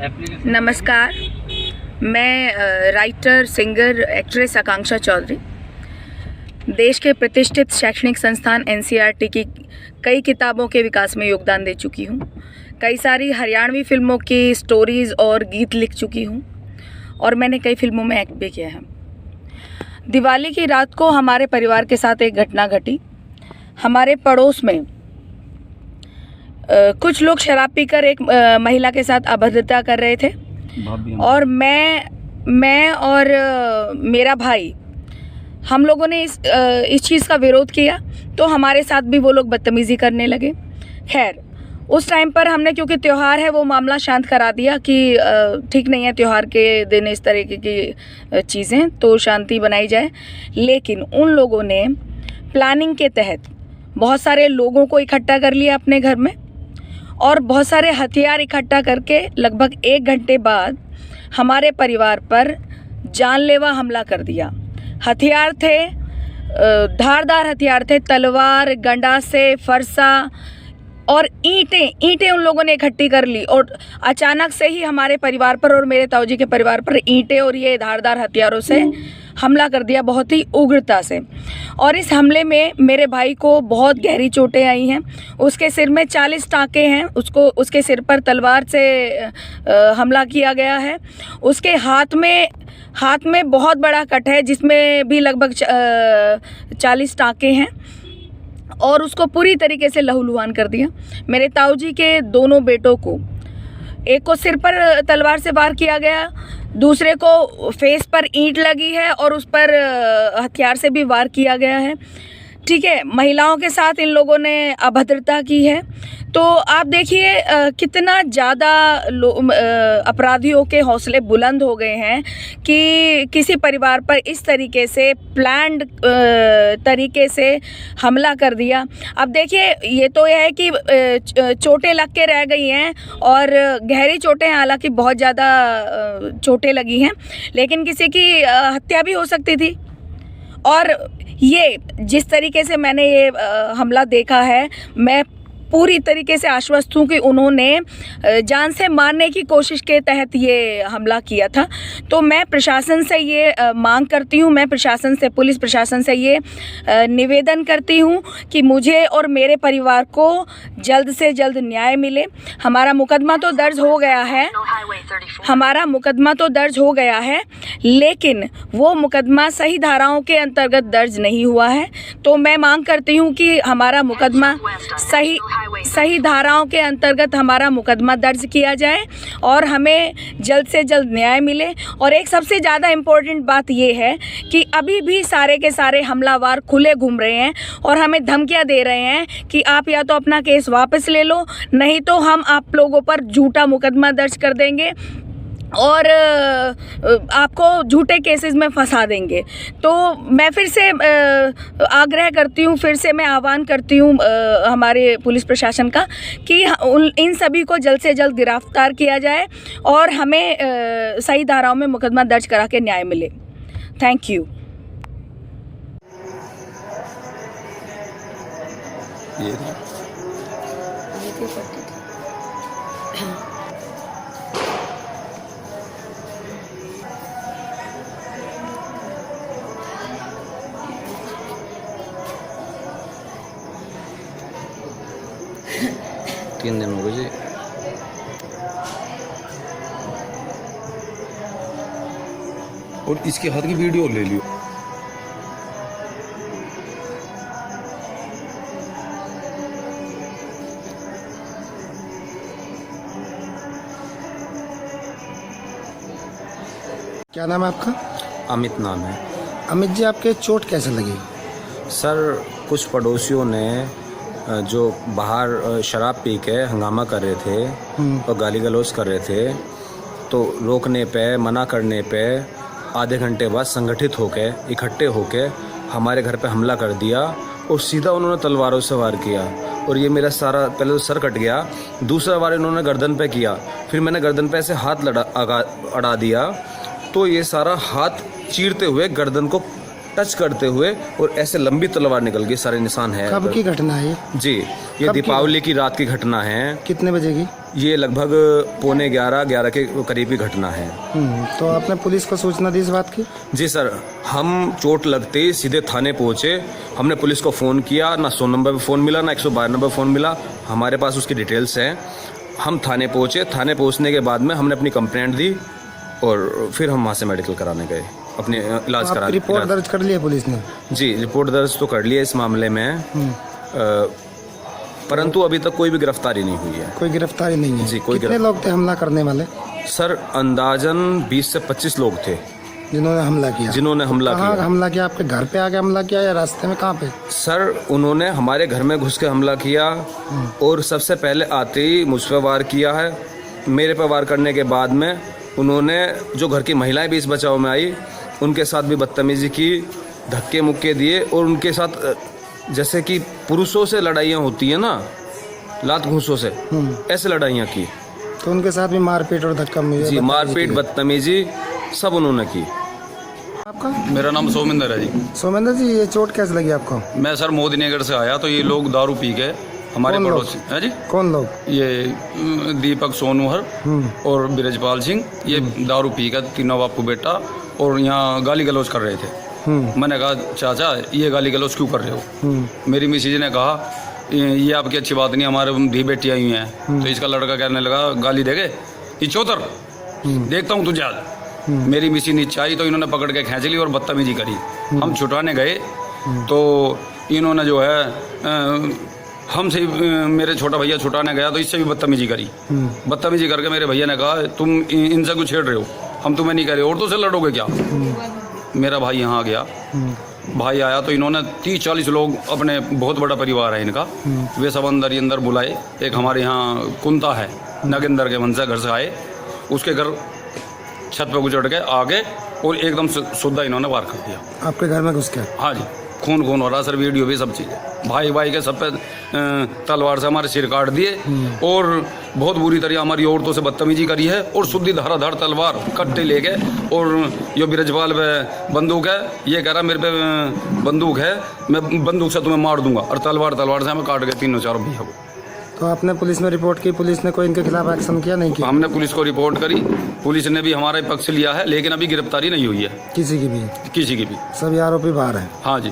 नमस्कार, मैं writer, singer, actress आकांक्षा चौधरी देश के प्रतिष्ठित शैक्षणिक संस्थान एनसीईआरटी की कई किताबों के विकास में योगदान दे चुकी हूँ। कई सारी हरियाणवी फिल्मों की स्टोरीज़ और गीत लिख चुकी हूँ और मैंने कई फिल्मों में एक्ट भी किया है। दिवाली की रात को हमारे परिवार के साथ एक घटना घटी। हमारे पड़ोस में कुछ लोग शराब पीकर एक महिला के साथ अभद्रता कर रहे थे और मैं और मेरा भाई, हम लोगों ने इस चीज़ का विरोध किया तो हमारे साथ भी वो लोग बदतमीज़ी करने लगे। खैर, उस टाइम पर हमने, क्योंकि त्यौहार है, वो मामला शांत करा दिया कि ठीक नहीं है त्यौहार के दिन इस तरीके की चीज़ें, तो शांति बनाई जाए। लेकिन उन लोगों ने प्लानिंग के तहत बहुत सारे लोगों को इकट्ठा कर लिया अपने घर में और बहुत सारे हथियार इकट्ठा करके लगभग 1 घंटे बाद हमारे परिवार पर जानलेवा हमला कर दिया। हथियार थे, धारदार हथियार थे, तलवार, गंडासे, फरसा और ईंटें उन लोगों ने इकट्ठी कर ली और अचानक से ही हमारे परिवार पर और मेरे ताऊजी के परिवार पर ईंटें और ये धारदार हथियारों से हमला कर दिया, बहुत ही उग्रता से। और इस हमले में मेरे भाई को बहुत गहरी चोटें आई हैं। उसके सिर में 40 टाँके हैं। उसके सिर पर तलवार से हमला किया गया है। उसके हाथ में बहुत बड़ा कट है जिसमें भी लगभग 40 टाँके हैं और उसको पूरी तरीके से लहूलुहान कर दिया। मेरे ताऊजी के दोनों बेटों को, एक को सिर पर तलवार से वार किया गया, दूसरे को फेस पर ईंट लगी है और उस पर हथियार से भी वार किया गया है। ठीक है, महिलाओं के साथ इन लोगों ने अभद्रता की है। तो आप देखिए कितना ज़्यादा अपराधियों के हौसले बुलंद हो गए हैं कि किसी परिवार पर इस तरीके से प्लान्ड तरीके से हमला कर दिया। अब देखिए, ये तो यह है कि चोटें लग के रह गई हैं और गहरी चोटें, हालांकि बहुत ज़्यादा चोटें लगी हैं, लेकिन किसी की हत्या भी हो सकती थी। और ये जिस तरीके से मैंने ये हमला देखा है, मैं पूरी तरीके से आश्वस्त हूँ कि उन्होंने जान से मारने की कोशिश के तहत ये हमला किया था। तो मैं प्रशासन से ये मांग करती हूँ, मैं प्रशासन से, पुलिस प्रशासन से ये निवेदन करती हूँ कि मुझे और मेरे परिवार को जल्द से जल्द न्याय मिले। हमारा मुकदमा तो दर्ज हो गया है, लेकिन वो मुकदमा सही धाराओं के अंतर्गत दर्ज नहीं हुआ है। तो मैं मांग करती हूँ कि हमारा मुकदमा सही धाराओं के अंतर्गत हमारा मुकदमा दर्ज किया जाए और हमें जल्द से जल्द न्याय मिले। और एक सबसे ज़्यादा इम्पोर्टेंट बात ये है कि अभी भी सारे के सारे हमलावर खुले घूम रहे हैं और हमें धमकियां दे रहे हैं कि आप या तो अपना केस वापस ले लो, नहीं तो हम आप लोगों पर झूठा मुकदमा दर्ज कर देंगे और आपको झूठे केसेस में फंसा देंगे। तो मैं फिर से आग्रह करती हूँ, फिर से मैं आह्वान करती हूँ हमारे पुलिस प्रशासन का कि इन सभी को जल्द से जल्द गिरफ्तार किया जाए और हमें सही धाराओं में मुकदमा दर्ज करा के न्याय मिले। Thank you. तीन दिन हो गए जी। और इसके हाथ की वीडियो ले लियो। क्या नाम है आपका? अमित नाम है। अमित जी, आपके चोट कैसे लगी? सर, कुछ पड़ोसियों ने जो बाहर शराब पी के हंगामा कर रहे थे और गाली गलौज कर रहे थे, तो रोकने पे, मना करने पे आधे घंटे बाद संगठित होके, इकट्ठे होके हमारे घर पे हमला कर दिया और सीधा उन्होंने तलवारों से वार किया। और ये मेरा सारा, पहले तो सर कट गया, दूसरा वार इन्होंने गर्दन पे किया, फिर मैंने गर्दन पे ऐसे हाथ अड़ा दिया तो ये सारा हाथ चीरते हुए गर्दन को टच करते हुए और ऐसे लंबी तलवार निकल गई, सारे निशान है। कब की घटना है ये? जी, ये कब की? दीपावली की रात की घटना है। कितने बजे की? ये लगभग 11:15 के करीब की घटना है। तो आपने पुलिस को सूचना दी इस बात की? जी सर, हम चोट लगते ही सीधे थाने पहुंचे। हमने पुलिस को फ़ोन किया, ना 100 नंबर पे फ़ोन मिला, ना 112 नंबर पे फ़ोन मिला। हमारे पास उसकी डिटेल्स हैं। हम थाने पहुंचे। थाने पहुंचने के बाद में हमने अपनी कंप्लेंट दी और फिर हम वहाँ से मेडिकल कराने गए, अपने इलाज आपकी कराने। रिपोर्ट दर्ज कर ली है पुलिस ने? जी, रिपोर्ट दर्ज तो कर ली है इस मामले में, परंतु अभी तक कोई भी गिरफ्तारी नहीं हुई है। कोई गिरफ्तारी नहीं है? जी, कोई कितने लोग थे हमला करने वाले? सर, अंदाजन 20 से 25 लोग थे जिन्होंने हमला किया? जिन्होंने हमला कहाँ किया। हमला किया? आपके घर पे आके हमला किया या रास्ते में? कहाँ पे? सर, उन्होंने हमारे घर में घुस के हमला किया और सबसे पहले आते ही मुझ पर वार किया है। मेरे पर वार करने के बाद में उन्होंने जो घर की महिलाएं भी इस बचाव में आई, उनके साथ भी बदतमीजी की, धक्के मुक्के दिए और उनके साथ जैसे कि पुरुषों से लड़ाइयाँ होती है ना, लात घूंसों से, ऐसे लड़ाइयाँ की। तो उनके साथ भी मारपीट और धक्का जी, मारपीट, बदतमीजी सब उन्होंने की। आपका? मेरा नाम सोमेंद्र है जी। सोमेंद्र जी, ये चोट कैसे लगी आपको? मैं सर मोदीनगर से आया तो ये लोग दारू पी के हमारे कौन लोग? पड़ोसी है जी। कौन लोग? ये दीपक सोनूहर और बिरजपाल सिंह, ये दारू पी कर तीनों बापू बेटा और यहाँ गाली गलौज कर रहे थे। मैंने कहा चाचा ये गाली गलौज क्यों कर रहे हो? मेरी मिसेज ने कहा ये आपकी अच्छी बात नहीं, हमारे धी बेटियाँ हुई हैं। तो इसका लड़का कहने लगा गाली देगे ये चौतर, देखता हूँ तुझे आज। मेरी मिसेज नीचे आई तो इन्होंने पकड़ के खींच ली और बदतमीजी करी। हम छुटाने गए तो इन्होंने जो है हमसे मेरे छोटा भैया छुटाने गया तो इससे भी बदतमीजी करी। बदतमीजी करके मेरे भैया ने कहा तुम इनसे क्यों छेड़ रहे हो, हम तुम्हें नहीं कह रहे, औरतों से लड़ोगे क्या? मेरा भाई यहाँ आ गया। भाई आया तो इन्होंने 30-40 लोग, अपने बहुत बड़ा परिवार है इनका, वे सब अंदर बुलाए। एक हमारे यहाँ कुंता है नगेंद्र के मन से, घर से आए, उसके घर छत पे गुजर के आगे और एकदम सुद्धा इन्होंने वार कर दिया। आपके घर में घुस के? हाँ जी, खून हो रहा सर, वीडियो भी सब चीज़ें। भाई के सब पे तलवार से हमारे सिर काट दिए और बहुत बुरी तरह हमारी औरतों से बदतमीजी करी है और शुद्धि धाराधार तलवार कट्टे ले गए। और यो बिरजपाल पे बंदूक है, ये कह रहा मेरे पे बंदूक है, मैं बंदूक से तुम्हें मार दूंगा, और तलवार से हमें काट गए 3-4 भैया को। तो आपने पुलिस में रिपोर्ट की? पुलिस ने कोई इनके खिलाफ एक्शन किया? नहीं किया? हमने पुलिस को रिपोर्ट करी, पुलिस ने भी हमारा पक्ष लिया है, लेकिन अभी गिरफ्तारी नहीं हुई है किसी की भी? किसी की भी। सभी आरोपी बाहर हैं? हाँ जी।